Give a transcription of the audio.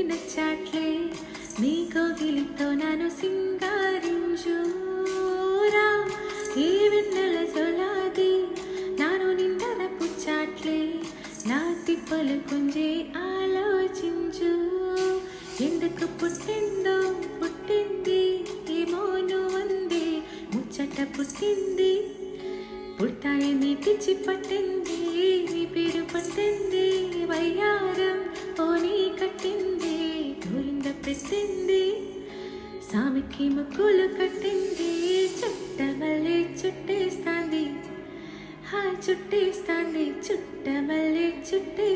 నచ్చాట్లే నీ కోగిలితో నన్ను సింగారించురా ఈ వెన్నెల జొలాది నాను నిందర పుచ్చాట్లే నా తిప్పలు కొంజే ఆలోచించు ఎందుకు పుట్టిందో పుట్టింది ఏమోను అందే ముచ్చట పుట్టింది పుట్టాయని పిచ్చి పట్టింది నీ పేరు పట్టింది వయ్యారం పోనీ కట్టింది దూరింద పెట్టింది సామికి ముక్కులు కట్టింది చుట్ట మళ్ళీ చుట్టేస్తాంది చుట్టేస్తాంది చుట్ట మళ్ళీ చుట్టే